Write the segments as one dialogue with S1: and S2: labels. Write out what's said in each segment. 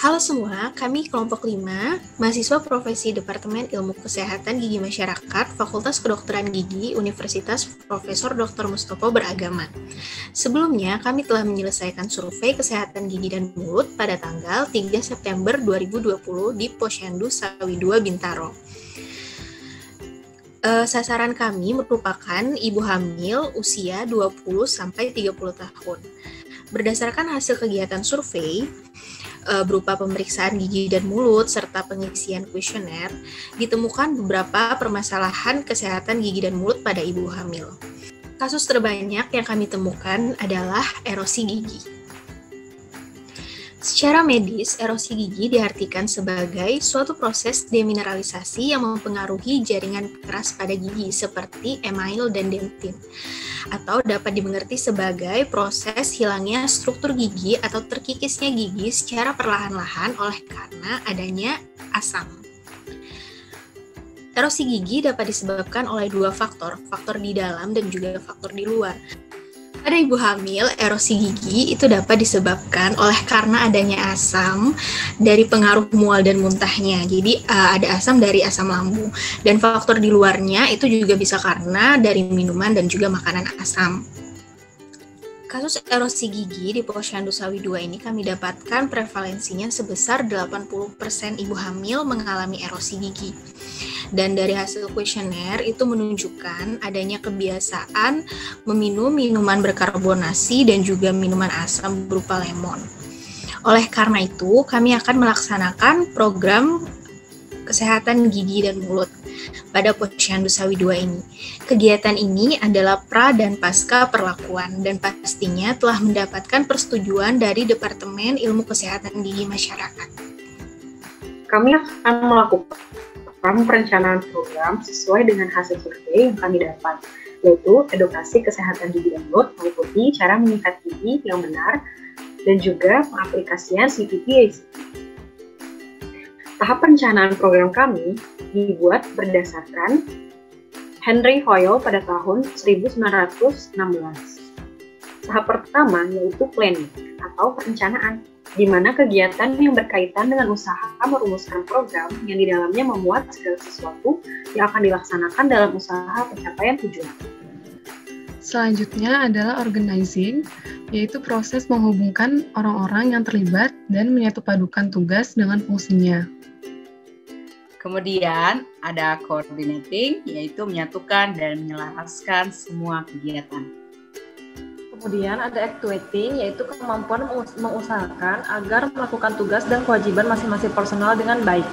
S1: Halo semua, kami kelompok 5, mahasiswa profesi Departemen Ilmu Kesehatan Gigi Masyarakat, Fakultas Kedokteran Gigi, Universitas Profesor Dr. Mustopo Beragama. Sebelumnya, kami telah menyelesaikan survei kesehatan gigi dan mulut pada tanggal 3 September 2020 di Posyandu Sawi 2 Bintaro. Sasaran kami merupakan ibu hamil usia 20-30 tahun. Berdasarkan hasil kegiatan survei, berupa pemeriksaan gigi dan mulut serta pengisian kuesioner, ditemukan beberapa permasalahan kesehatan gigi dan mulut pada ibu hamil. Kasus terbanyak yang kami temukan adalah erosi gigi. Secara medis, erosi gigi diartikan sebagai suatu proses demineralisasi yang mempengaruhi jaringan keras pada gigi seperti email dan dentin, atau dapat dimengerti sebagai proses hilangnya struktur gigi atau terkikisnya gigi secara perlahan-lahan oleh karena adanya asam. Erosi gigi dapat disebabkan oleh dua faktor di dalam dan juga faktor di luar. Pada ibu hamil, erosi gigi itu dapat disebabkan oleh karena adanya asam dari pengaruh mual dan muntahnya. Jadi ada asam dari asam lambung. Dan faktor di luarnya itu juga bisa karena dari minuman dan juga makanan asam. Kasus erosi gigi di Posyandu Sawi 2 ini kami dapatkan prevalensinya sebesar 80% ibu hamil mengalami erosi gigi. Dan dari hasil kuesioner itu menunjukkan adanya kebiasaan meminum minuman berkarbonasi dan juga minuman asam berupa lemon. Oleh karena itu, kami akan melaksanakan program kesehatan gigi dan mulut pada Posyandu Sawi 2 ini. Kegiatan ini adalah pra dan pasca perlakuan dan pastinya telah mendapatkan persetujuan dari Departemen Ilmu Kesehatan Gigi Masyarakat.
S2: Kami akan melakukan perencanaan program sesuai dengan hasil survei yang kami dapat, yaitu edukasi kesehatan gigi dan mulut meliputi cara menyikat gigi yang benar dan juga pengaplikasian CPP-ACT. Tahap perencanaan program kami dibuat berdasarkan Henry Hoyle pada tahun 1916. Tahap pertama yaitu planning atau perencanaan, di mana kegiatan yang berkaitan dengan usaha merumuskan program yang di dalamnya memuat segala sesuatu yang akan dilaksanakan dalam usaha pencapaian tujuan.
S3: Selanjutnya adalah organizing, yaitu proses menghubungkan orang-orang yang terlibat dan menyatupadukan tugas dengan fungsinya.
S4: Kemudian ada coordinating, yaitu menyatukan dan menyelaraskan semua kegiatan.
S5: Kemudian ada actuating, yaitu kemampuan mengusahakan agar melakukan tugas dan kewajiban masing-masing personal dengan baik.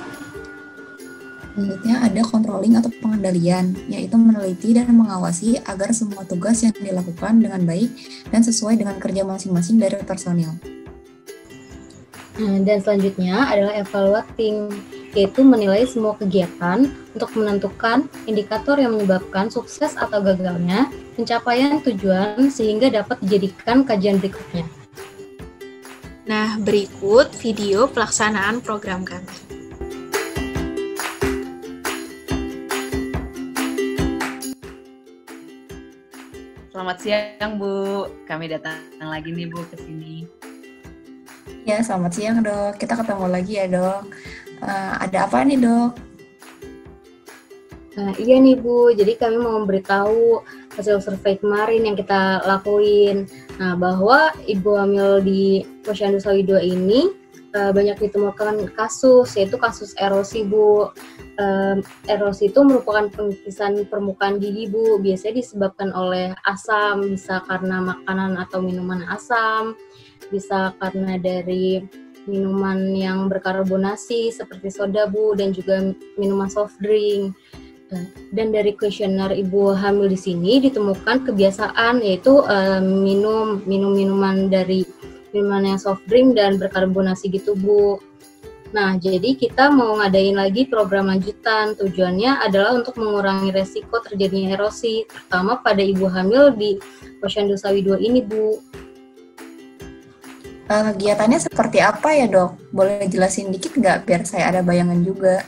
S6: Selanjutnya ada controlling atau pengendalian, yaitu meneliti dan mengawasi agar semua tugas yang dilakukan dengan baik dan sesuai dengan kerja masing-masing dari personil.
S7: Dan selanjutnya adalah evaluating, yaitu menilai semua kegiatan untuk menentukan indikator yang menyebabkan sukses atau gagalnya pencapaian tujuan sehingga dapat dijadikan kajian berikutnya.
S1: Nah, berikut video pelaksanaan program kami.
S4: Selamat siang, Bu. Kami datang lagi nih, Bu, ke sini.
S6: Ya, selamat siang, Dok. Kita ketemu lagi ya, Dok. Ada apa nih, Dok?
S7: Iya nih, Bu. Jadi kami mau memberitahu hasil survei kemarin yang kita lakuin. Nah, bahwa ibu hamil di Posyandu Sawi 2 ini banyak ditemukan kasus, yaitu kasus erosi, Bu. Erosi itu merupakan pengikisan permukaan gigi, Bu. Biasanya disebabkan oleh asam, bisa karena makanan atau minuman asam, bisa karena dari minuman yang berkarbonasi seperti soda, Bu, dan juga minuman soft drink. Dan dari kuesioner ibu hamil di sini ditemukan kebiasaan yaitu minum minuman dari minuman yang soft drink dan berkarbonasi gitu, Bu. Nah, jadi kita mau ngadain lagi program lanjutan. Tujuannya adalah untuk mengurangi resiko terjadinya erosi, terutama pada ibu hamil di Posyandu Sawi 2 ini, Bu.
S6: Kegiatannya seperti apa ya, Dok? Boleh jelasin dikit nggak biar saya ada bayangan juga?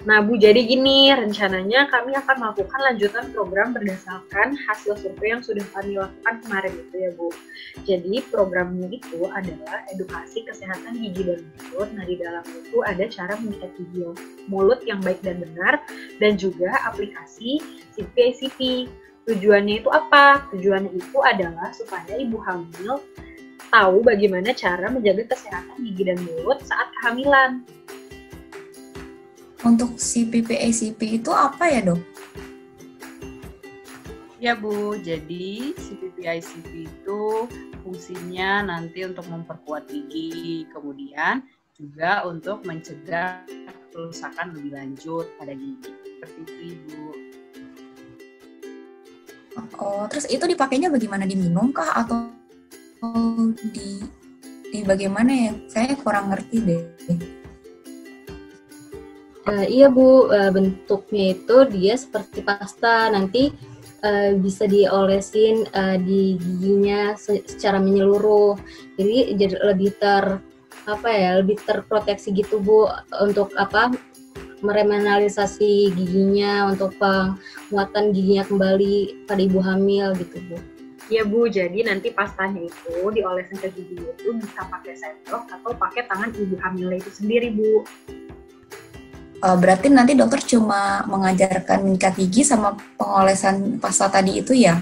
S2: Nah, Bu, jadi gini, rencananya kami akan melakukan lanjutan program berdasarkan hasil survei yang sudah kami lakukan kemarin itu ya, Bu. Jadi, programnya itu adalah edukasi kesehatan gigi dan mulut. Nah, di dalam itu ada cara menyikat gigi mulut yang baik dan benar, dan juga aplikasi CPI-CP. Tujuannya itu apa? Tujuannya itu adalah supaya ibu hamil tahu bagaimana cara menjaga kesehatan gigi dan mulut saat kehamilan.
S6: Untuk CPP-ACP itu apa ya, Dok?
S4: Ya Bu, jadi CPP-ICP itu fungsinya nanti untuk memperkuat gigi, kemudian juga untuk mencegah kerusakan lebih lanjut pada gigi. Seperti itu, Ibu.
S6: Oh, terus itu dipakainya bagaimana? Diminum kah atau di bagaimana ya? Saya kurang ngerti deh.
S7: Iya Bu, bentuknya itu dia seperti pasta, nanti bisa diolesin di giginya secara menyeluruh, jadi lebih lebih terproteksi gitu Bu, untuk meremineralisasi giginya, untuk penguatan giginya kembali pada ibu hamil gitu Bu.
S2: Iya Bu, jadi nanti pastanya itu diolesin ke gigi itu bisa pakai sendok atau pakai tangan ibu hamil itu sendiri Bu.
S6: Berarti nanti dokter cuma mengajarkan menyikat gigi sama pengolesan pasta tadi itu ya?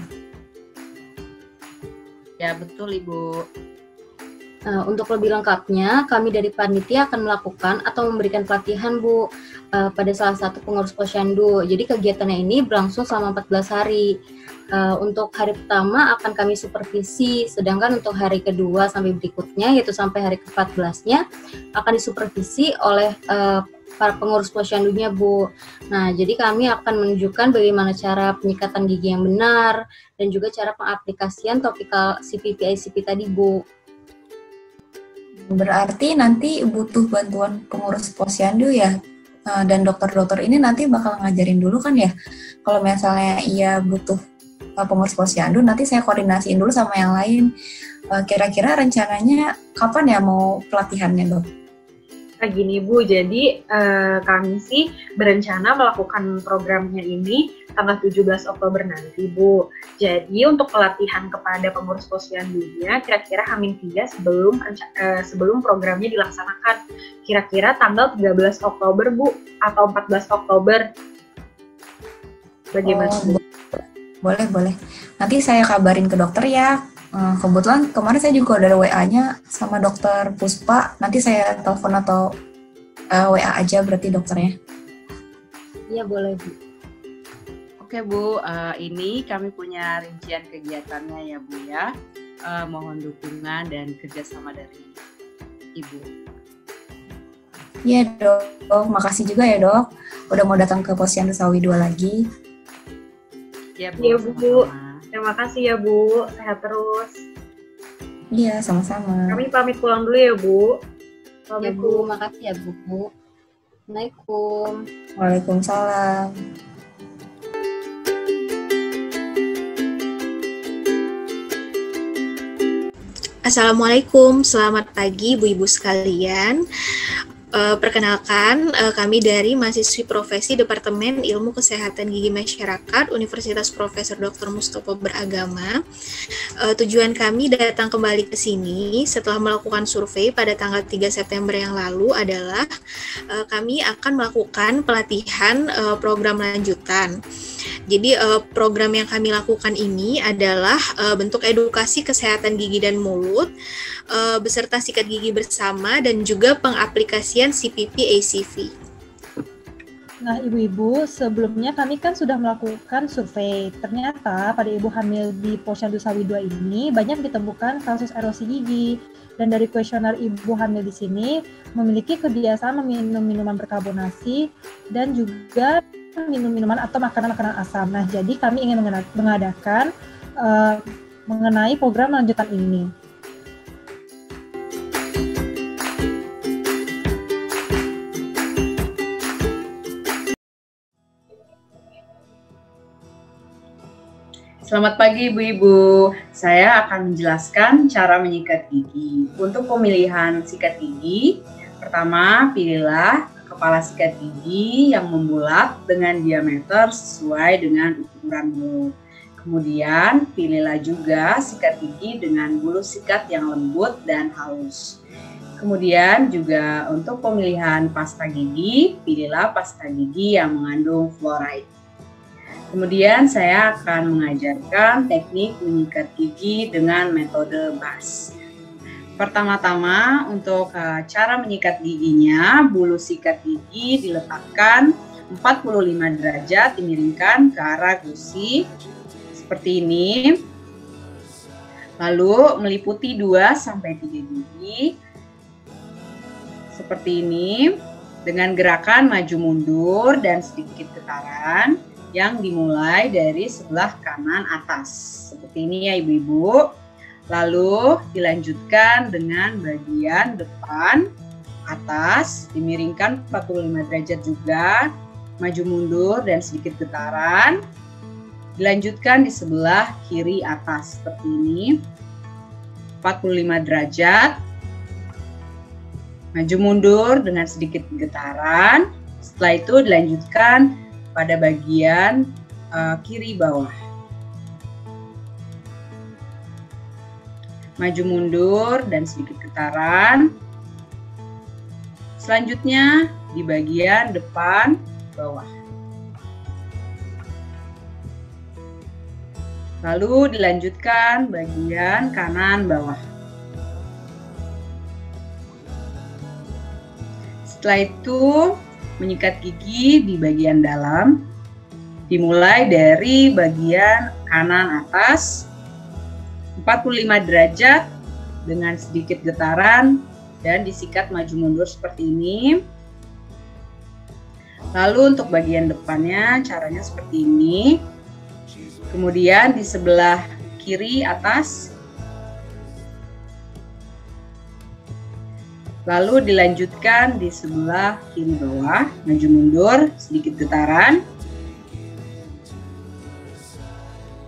S4: Ya betul Ibu.
S7: Untuk lebih lengkapnya, kami dari panitia akan melakukan atau memberikan pelatihan Bu pada salah satu pengurus posyandu. Jadi kegiatannya ini berlangsung selama 14 hari. Untuk hari pertama akan kami supervisi, sedangkan untuk hari kedua sampai berikutnya, yaitu sampai hari ke-14-nya, akan disupervisi oleh para pengurus posyandunya Bu. Nah, jadi kami akan menunjukkan bagaimana cara penyikatan gigi yang benar dan juga cara pengaplikasian topikal CPP-ICP tadi Bu.
S6: Berarti nanti butuh bantuan pengurus posyandu ya, dan dokter-dokter ini nanti bakal ngajarin dulu kan ya. Kalau misalnya ia butuh pengurus posyandu, nanti saya koordinasiin dulu sama yang lain. Kira-kira rencananya kapan ya mau pelatihannya Dok?
S2: Nah gini Bu, jadi kami sih berencana melakukan programnya ini tanggal 17 Oktober nanti Bu. Jadi untuk pelatihan kepada pengurus posyandunya kira-kira H-3 sebelum programnya dilaksanakan. Kira-kira tanggal 13 Oktober Bu atau 14 Oktober. Bagaimana Bu?
S6: Boleh. Nanti saya kabarin ke dokter ya. Kebetulan kemarin saya juga udah ada WA-nya sama dokter Puspa. Nanti saya telepon atau WA aja berarti dokternya.
S7: Iya boleh Bu.
S4: Oke Bu, ini kami punya rincian kegiatannya ya Bu ya. Mohon dukungan dan kerjasama dari Ibu.
S6: Iya Dok, makasih juga ya Dok. Udah mau datang ke Posyandu Sawi 2 lagi.
S4: Iya Bu.
S2: Iya Bu. Terima kasih ya Bu, sehat terus.
S6: Iya, sama-sama.
S2: Kami pamit pulang dulu ya Bu.
S7: Ya Bu, makasih ya Bu. Assalamualaikum.
S6: Waalaikumsalam.
S1: Assalamualaikum, selamat pagi ibu-ibu sekalian. Perkenalkan, kami dari mahasiswi profesi Departemen Ilmu Kesehatan Gigi Masyarakat Universitas Profesor Dr. Mustopo Beragama. Tujuan kami datang kembali ke sini setelah melakukan survei pada tanggal 3 September yang lalu adalah kami akan melakukan pelatihan program lanjutan. Jadi program yang kami lakukan ini adalah bentuk edukasi kesehatan gigi dan mulut beserta sikat gigi bersama dan juga pengaplikasian CPP-ACP.
S5: Nah, ibu-ibu, sebelumnya kami kan sudah melakukan survei. Ternyata pada ibu hamil di Posyandu Sawi 2 ini banyak ditemukan kasus erosi gigi. Dan dari kuesioner ibu hamil di sini memiliki kebiasaan meminum minuman berkarbonasi dan juga minum minuman atau makanan-makanan asam. Nah, jadi kami ingin mengadakan mengenai program lanjutan ini.
S4: Selamat pagi Ibu-Ibu, saya akan menjelaskan cara menyikat gigi. Untuk pemilihan sikat gigi, pertama pilihlah kepala sikat gigi yang membulat dengan diameter sesuai dengan ukuran mulut. Kemudian pilihlah juga sikat gigi dengan bulu sikat yang lembut dan halus. Kemudian juga untuk pemilihan pasta gigi, pilihlah pasta gigi yang mengandung fluoride. Kemudian saya akan mengajarkan teknik menyikat gigi dengan metode BAS. Pertama-tama untuk cara menyikat giginya, bulu sikat gigi diletakkan 45 derajat dimiringkan ke arah gusi seperti ini. Lalu meliputi 2-3 gigi seperti ini dengan gerakan maju mundur dan sedikit getaran yang dimulai dari sebelah kanan atas. Seperti ini ya ibu-ibu. Lalu dilanjutkan dengan bagian depan atas dimiringkan 45 derajat juga, maju mundur dan sedikit getaran. Dilanjutkan di sebelah kiri atas seperti ini, 45 derajat, maju mundur dengan sedikit getaran. Setelah itu dilanjutkan pada bagian kiri bawah. Maju mundur dan sedikit getaran. Selanjutnya di bagian depan bawah. Lalu dilanjutkan bagian kanan bawah. Setelah itu menyikat gigi di bagian dalam, dimulai dari bagian kanan atas, 45 derajat dengan sedikit getaran dan disikat maju mundur seperti ini. Lalu untuk bagian depannya caranya seperti ini. Kemudian di sebelah kiri atas. Lalu dilanjutkan di sebelah kiri bawah, maju mundur, sedikit getaran.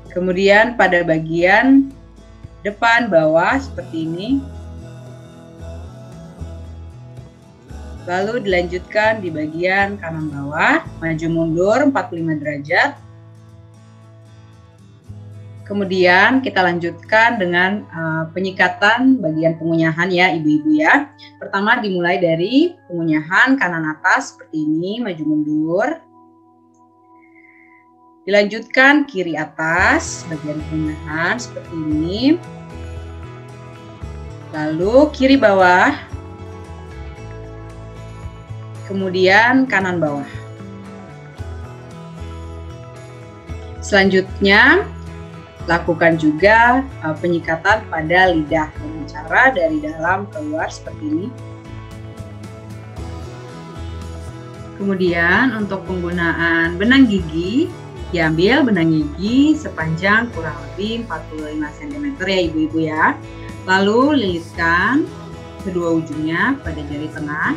S4: Kemudian pada bagian depan bawah seperti ini. Lalu dilanjutkan di bagian kanan bawah, maju mundur 45 derajat. Kemudian kita lanjutkan dengan penyikatan bagian pengunyahan ya ibu-ibu ya. Pertama dimulai dari pengunyahan kanan atas seperti ini, maju mundur. Dilanjutkan kiri atas, bagian pengunyahan seperti ini. Lalu kiri bawah. Kemudian kanan bawah. Selanjutnya lakukan juga penyikatan pada lidah dengan cara dari dalam keluar seperti ini. Kemudian untuk penggunaan benang gigi, diambil benang gigi sepanjang kurang lebih 45 cm ya ibu-ibu ya. Lalu lilitkan kedua ujungnya pada jari tengah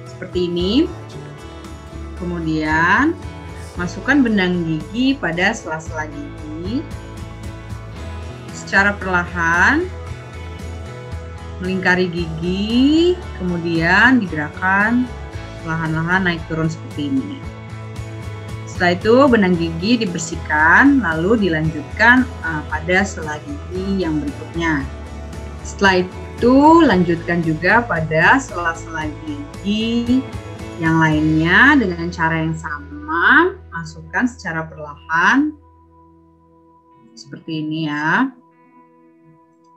S4: seperti ini. Kemudian masukkan benang gigi pada sela-sela gigi. Secara perlahan melingkari gigi, kemudian digerakkan perlahan-lahan naik turun seperti ini. Setelah itu benang gigi dibersihkan, lalu dilanjutkan pada sela gigi yang berikutnya. Setelah itu lanjutkan juga pada sela-sela gigi yang lainnya dengan cara yang sama, masukkan secara perlahan seperti ini ya.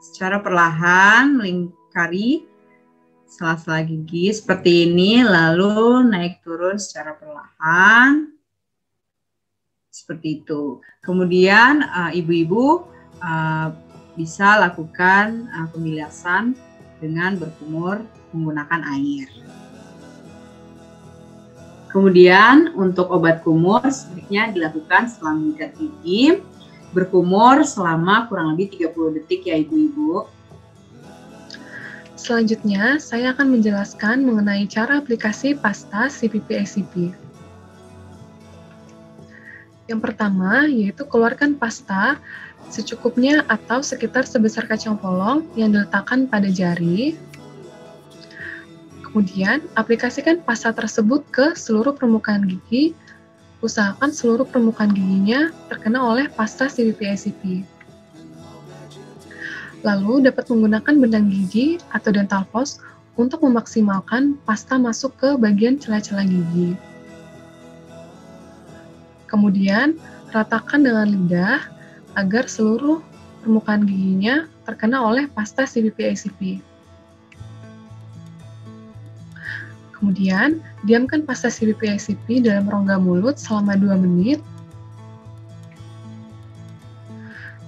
S4: Secara perlahan melingkari sela-sela gigi seperti ini, lalu naik turun secara perlahan seperti itu. Kemudian ibu-ibu bisa lakukan pembilasan dengan berkumur menggunakan air. Kemudian untuk obat kumur sebaiknya dilakukan setelah menyikat gigi. Berkumur selama kurang lebih 30 detik ya ibu-ibu.
S3: Selanjutnya, saya akan menjelaskan mengenai cara aplikasi pasta CPP-ACP. Yang pertama, yaitu keluarkan pasta secukupnya atau sekitar sebesar kacang polong yang diletakkan pada jari. Kemudian, aplikasikan pasta tersebut ke seluruh permukaan gigi. Usahakan seluruh permukaan giginya terkena oleh pasta CPP-ICP. Lalu, dapat menggunakan benang gigi atau dental floss untuk memaksimalkan pasta masuk ke bagian celah-celah gigi. Kemudian, ratakan dengan lidah agar seluruh permukaan giginya terkena oleh pasta CPP-ICP. Kemudian, diamkan pasta CPP-ICP dalam rongga mulut selama 2 menit.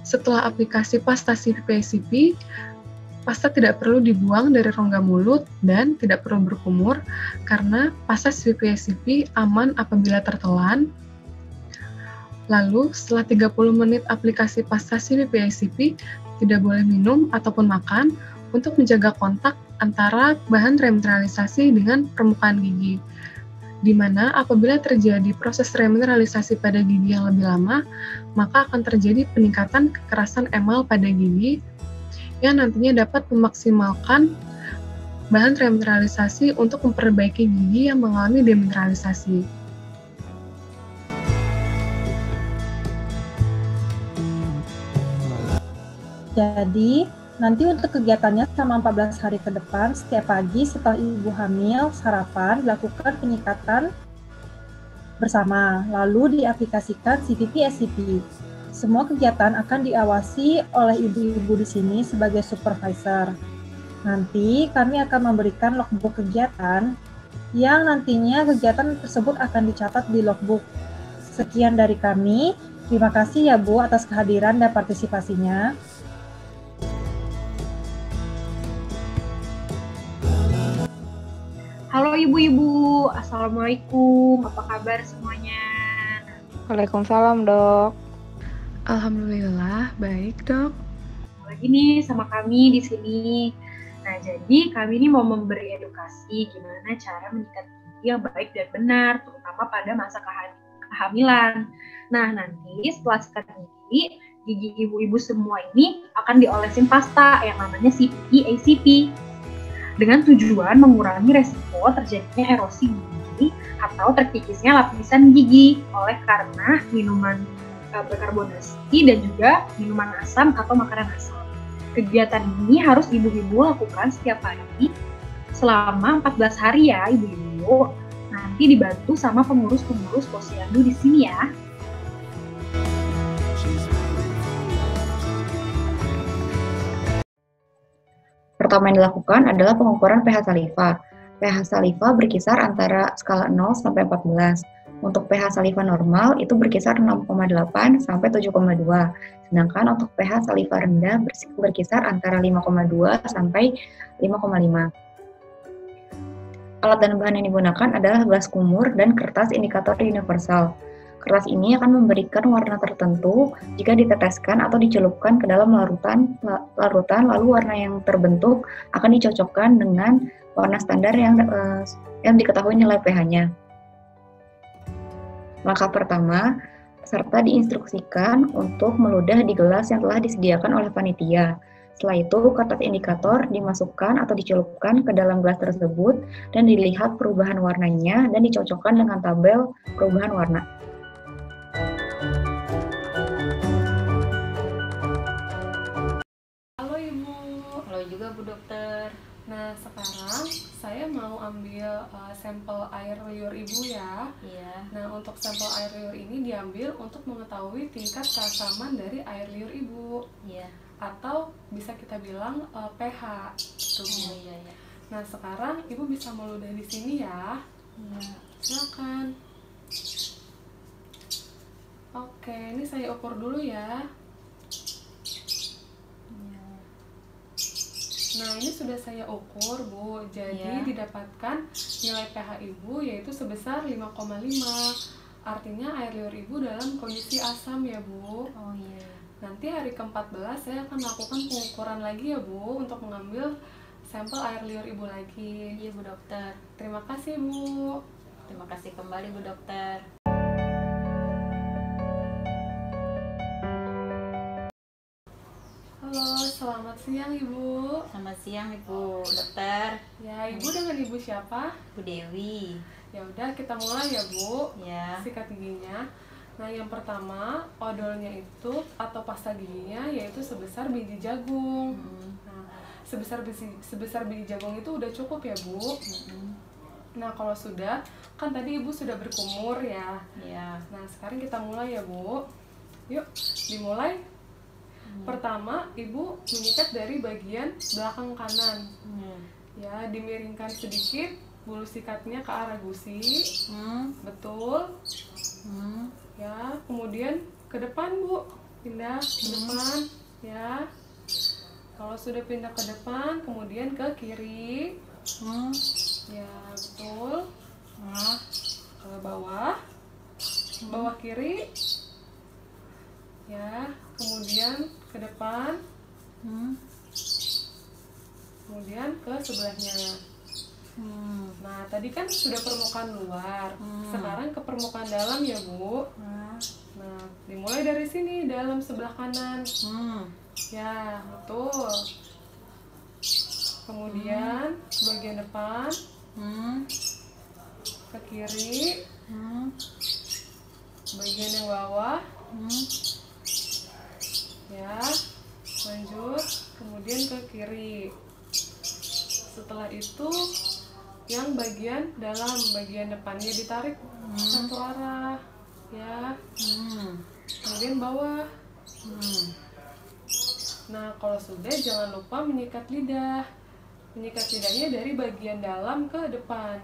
S3: Setelah aplikasi pasta CPP-ICP, pasta tidak perlu dibuang dari rongga mulut dan tidak perlu berkumur karena pasta CPP-ICP aman apabila tertelan. Lalu, setelah 30 menit aplikasi pasta CPP-ICP, tidak boleh minum ataupun makan untuk menjaga kontak antara bahan remineralisasi dengan permukaan gigi. Di mana apabila terjadi proses remineralisasi pada gigi yang lebih lama, maka akan terjadi peningkatan kekerasan emal pada gigi yang nantinya dapat memaksimalkan bahan remineralisasi untuk memperbaiki gigi yang mengalami demineralisasi.
S5: Jadi, nanti untuk kegiatannya selama 14 hari ke depan, setiap pagi setelah ibu hamil, sarapan, dilakukan penyikatan bersama, lalu diaplikasikan CPP-ICP. Semua kegiatan akan diawasi oleh ibu-ibu di sini sebagai supervisor. Nanti kami akan memberikan logbook kegiatan yang nantinya kegiatan tersebut akan dicatat di logbook. Sekian dari kami. Terima kasih ya Bu atas kehadiran dan partisipasinya.
S2: Halo ibu-ibu, assalamualaikum. Apa kabar semuanya?
S8: Waalaikumsalam, Dok.
S3: Alhamdulillah, baik dok.
S2: Lagi nih sama kami di sini. Nah, jadi kami ini mau memberi edukasi gimana cara menyikat gigi yang baik dan benar, terutama pada masa kehamilan. Nah, nanti setelah sikat gigi ibu-ibu semua ini akan diolesin pasta yang namanya CPP-ICP. Dengan tujuan mengurangi resiko terjadinya erosi gigi atau terkikisnya lapisan gigi oleh karena minuman berkarbonasi dan juga minuman asam atau makanan asam. Kegiatan ini harus ibu-ibu lakukan setiap hari selama 14 hari ya ibu-ibu. Nanti dibantu sama pengurus-pengurus posyandu di sini ya.
S6: Pertama yang dilakukan adalah pengukuran pH saliva. pH saliva berkisar antara skala 0 sampai 14. Untuk pH saliva normal itu berkisar 6,8 sampai 7,2. Sedangkan untuk pH saliva rendah berkisar antara 5,2 sampai 5,5. Alat dan bahan yang digunakan adalah gelas kumur dan kertas indikator universal. Kertas ini akan memberikan warna tertentu jika diteteskan atau dicelupkan ke dalam larutan, lalu warna yang terbentuk akan dicocokkan dengan warna standar yang diketahui nilai pH-nya. Langkah pertama, peserta diinstruksikan untuk meludah di gelas yang telah disediakan oleh panitia. Setelah itu, kertas indikator dimasukkan atau dicelupkan ke dalam gelas tersebut dan dilihat perubahan warnanya dan dicocokkan dengan tabel perubahan warna.
S3: Halo Ibu.
S7: Halo juga Bu Dokter.
S3: Nah, sekarang saya mau ambil sampel air liur Ibu ya.
S7: Iya.
S3: Nah, untuk sampel air liur ini diambil untuk mengetahui tingkat keasaman dari air liur Ibu.
S7: Iya.
S3: Atau bisa kita bilang pH. Tuh.
S7: Oh, iya.
S3: Nah, sekarang Ibu bisa meludah di sini ya.
S7: Iya.
S3: Silakan. Oke, ini saya ukur dulu ya.
S7: Iya.
S3: Nah, ini sudah saya ukur, Bu. Jadi,
S7: Iya.
S3: didapatkan nilai pH Ibu yaitu sebesar 5,5. Artinya air liur Ibu dalam kondisi asam ya, Bu.
S7: Oh iya.
S3: Nanti hari ke-14 saya akan melakukan pengukuran lagi ya, Bu, untuk mengambil sampel air liur Ibu lagi.
S7: Iya, Bu Dokter.
S3: Terima kasih, Bu.
S7: Terima kasih kembali Bu Dokter.
S3: Halo Halo, selamat siang Ibu.
S9: Selamat siang Ibu Dokter.
S3: Ya, Ibu dengan Ibu siapa?
S9: Bu Dewi.
S3: Ya udah, kita mulai ya Bu.
S9: Ya.
S3: Sikat giginya. Nah, yang pertama, odolnya itu atau pasta giginya yaitu sebesar biji jagung. Nah, sebesar biji jagung itu udah cukup ya Bu. Nah, kalau sudah, kan tadi Ibu sudah berkumur ya.
S9: Ya.
S3: Nah, sekarang kita mulai ya Bu. Yuk, dimulai. Pertama, Ibu menyikat dari bagian belakang kanan. Ya, dimiringkan sedikit bulu sikatnya ke arah gusi. Betul. Ya, kemudian ke depan Bu, pindah ke depan. Ya, kalau sudah pindah ke depan, kemudian ke kiri. Ya, betul. Ke bawah, bawah kiri. Ya, kemudian ke depan. Kemudian ke sebelahnya. Nah, tadi kan sudah permukaan luar. Sekarang ke permukaan dalam ya Bu. Nah, dimulai dari sini, dalam sebelah kanan. Ya, betul. Kemudian bagian depan. Ke kiri. Bagian yang bawah. Ya, lanjut. Kemudian ke kiri. Setelah itu yang bagian dalam, bagian depannya ditarik satu arah. Ya. Kemudian bawah. Nah, kalau sudah jangan lupa menyikat lidah. Menyikat lidahnya dari bagian dalam ke depan.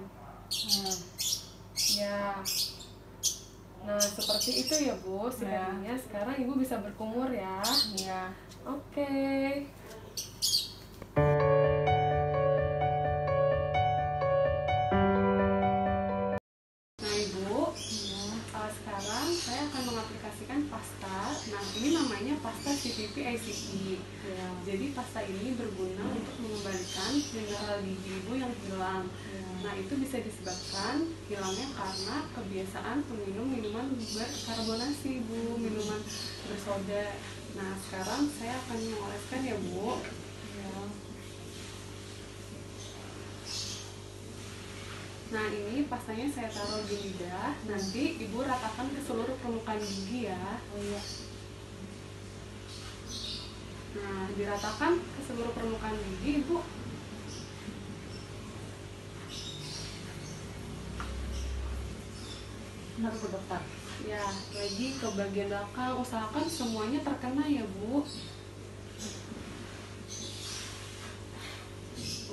S3: Ya. Nah, seperti itu ya Bu sikatnya. Sekarang Ibu bisa berkumur ya.
S9: Ya.
S3: Oke. Nah Ibu, sekarang saya akan mengaplikasikan pasta. Nah, ini namanya pasta CPP ICP. Jadi pasta ini berguna untuk mengembalikan mineral gigi Ibu yang hilang. Nah, itu bisa disebabkan hilangnya karena kebiasaan meminum minuman berkarbonasi Bu, minuman bersoda. Nah, sekarang saya akan mengoleskan ya Bu. Nah, ini pastanya saya taruh di lidah. Nanti Ibu ratakan ke seluruh permukaan gigi ya. Nah, diratakan ke seluruh permukaan gigi Ibu.
S9: Benar Bu Dokter.
S3: Ya, lagi ke bagian belakang. Usahakan semuanya terkena ya Bu.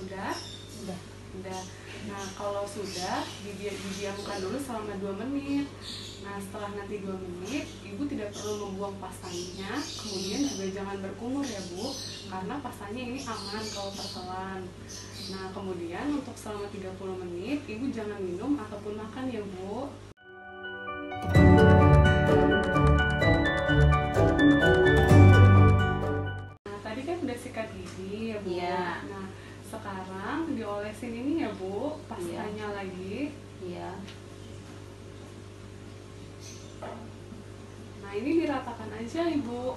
S3: Udah? Udah. Nah, kalau sudah, didiamkan dulu selama 2 menit. Nah, setelah nanti 2 menit, Ibu tidak perlu membuang pastanya. Kemudian juga jangan berkumur ya Bu, karena pastanya ini aman kalau tertelan. Nah, kemudian untuk selama 30 menit, Ibu jangan minum ataupun makan ya Bu. Nah, tadi kan udah sikat gigi ya Bu.
S9: Iya.
S3: Nah, sekarang diolesin ini ya Bu, pastanya lagi.
S9: Iya.
S3: Nah, ini diratakan aja Ibu,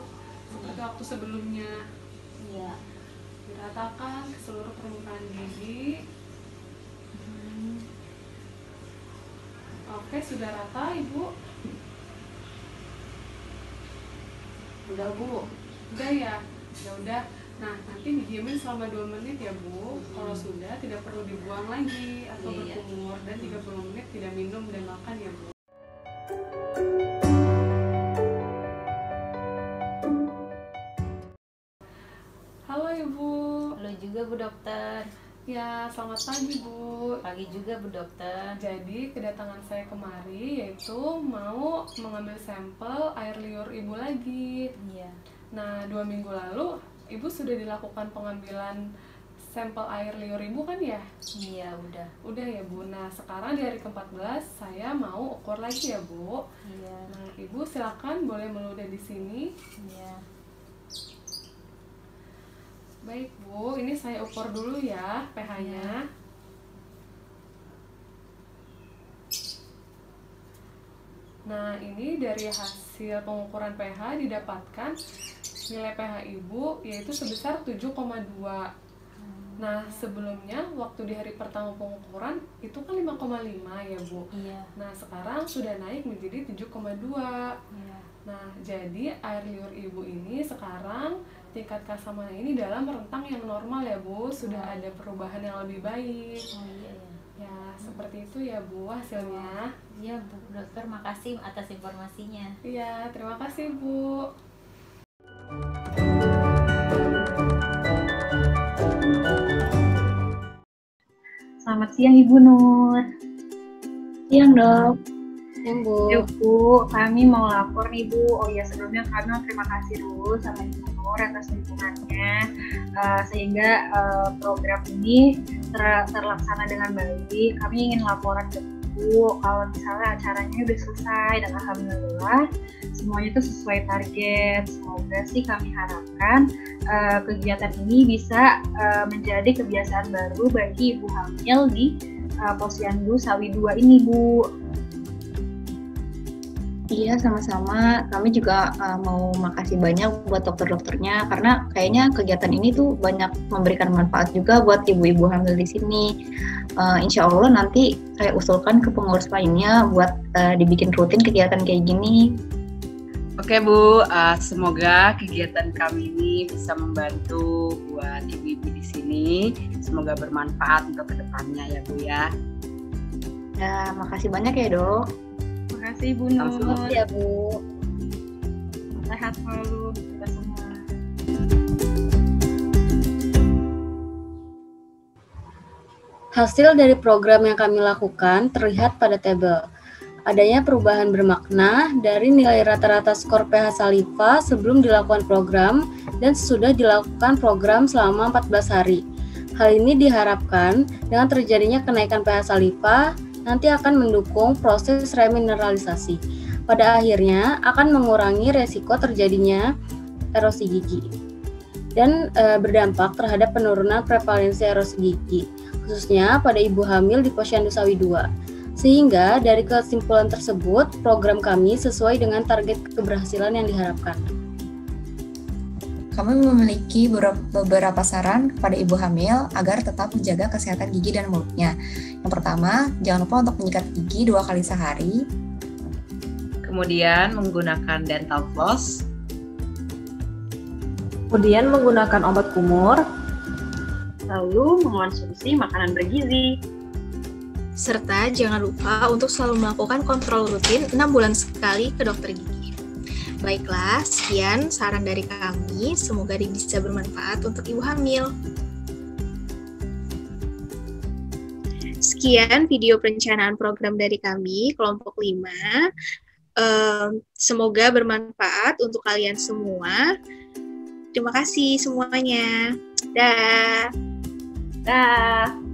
S3: seperti waktu sebelumnya.
S9: Iya.
S3: Diratakan ke seluruh permukaan gigi. Oke, sudah rata Ibu?
S9: Udah Bu.
S3: Udah ya? Ya udah. Nah, nanti didiamin selama 2 menit ya Bu. Kalau sudah, tidak perlu dibuang lagi atau berkumur. Dan 30 menit tidak minum dan makan ya Bu. Halo Ibu.
S9: Halo juga Bu Dokter.
S3: Ya, selamat pagi Bu.
S9: Pagi juga Bu Dokter.
S3: Jadi kedatangan saya kemari yaitu mau mengambil sampel air liur Ibu lagi.
S9: Iya.
S3: Nah, 2 minggu lalu Ibu sudah dilakukan pengambilan sampel air liur Ibu kan ya?
S9: Iya, udah.
S3: Udah ya Bu. Nah, sekarang di hari ke-14 saya mau ukur lagi ya Bu.
S9: Iya.
S3: Nah, Ibu silakan boleh meludah di sini.
S9: Iya.
S3: Baik Bu, ini saya ukur dulu ya pH-nya. Nah, ini dari hasil pengukuran pH didapatkan nilai pH ibu yaitu sebesar 7,2. Nah, sebelumnya waktu di hari pertama pengukuran itu kan 5,5 ya, Bu.
S9: Iya.
S3: Nah, sekarang sudah naik menjadi 7,2.
S9: Iya.
S3: Nah, jadi air liur ibu ini sekarang tingkat keasamannya ini dalam rentang yang normal ya, Bu. Sudah ada perubahan yang lebih baik.
S9: Oh iya ya.
S3: Ya, seperti itu ya, Bu, hasilnya.
S9: Iya, Bu Dokter, makasih atas informasinya.
S3: Iya, terima kasih, Bu.
S2: Selamat siang Ibu Nur.
S6: Siang dok.
S7: Yang Bu.
S2: Ya Bu, kami mau lapor nih Bu. Oh ya, sebelumnya kami mau terima kasih dulu sama Ibu Nur atas dukungannya, sehingga program ini terlaksana dengan baik. Kami ingin laporan ke Bu kalau misalnya acaranya udah selesai dan alhamdulillah semuanya itu sesuai target. Semoga sih kami harapkan kegiatan ini bisa menjadi kebiasaan baru bagi ibu hamil di Posyandu Sawi 2 ini, Bu.
S6: Iya, sama-sama. Kami juga mau makasih banyak buat dokter-dokternya karena kayaknya kegiatan ini tuh banyak memberikan manfaat juga buat ibu-ibu hamil di sini. Insya Allah nanti saya usulkan ke pengurus lainnya buat dibikin rutin kegiatan kayak gini.
S4: Oke Bu, semoga kegiatan kami ini bisa membantu buat ibu-ibu di sini. Semoga bermanfaat untuk kedepannya ya Bu ya.
S6: Ya, makasih banyak ya dok.
S2: Terima kasih Bu Nur.
S7: Ya Bu.
S2: Sehat selalu kita semua.
S7: Hasil dari program yang kami lakukan terlihat pada tabel. Adanya perubahan bermakna dari nilai rata-rata skor pH saliva sebelum dilakukan program dan sesudah dilakukan program selama 14 hari. Hal ini diharapkan dengan terjadinya kenaikan pH saliva nanti akan mendukung proses remineralisasi. Pada akhirnya akan mengurangi resiko terjadinya erosi gigi dan berdampak terhadap penurunan prevalensi erosi gigi, khususnya pada ibu hamil di Posyandu Sawi 2. Sehingga dari kesimpulan tersebut, program kami sesuai dengan target keberhasilan yang diharapkan.
S6: Kami memiliki beberapa saran kepada ibu hamil agar tetap menjaga kesehatan gigi dan mulutnya. Yang pertama, jangan lupa untuk menyikat gigi 2 kali sehari.
S4: Kemudian menggunakan dental floss.
S5: Kemudian menggunakan obat kumur.
S2: Lalu mengonsumsi makanan bergizi.
S1: Serta jangan lupa untuk selalu melakukan kontrol rutin 6 bulan sekali ke dokter gigi. Baiklah, sekian saran dari kami. Semoga bisa bermanfaat untuk ibu hamil. Sekian video perencanaan program dari kami, kelompok 5. Semoga bermanfaat untuk kalian semua. Terima kasih semuanya. Dah.
S2: Dah.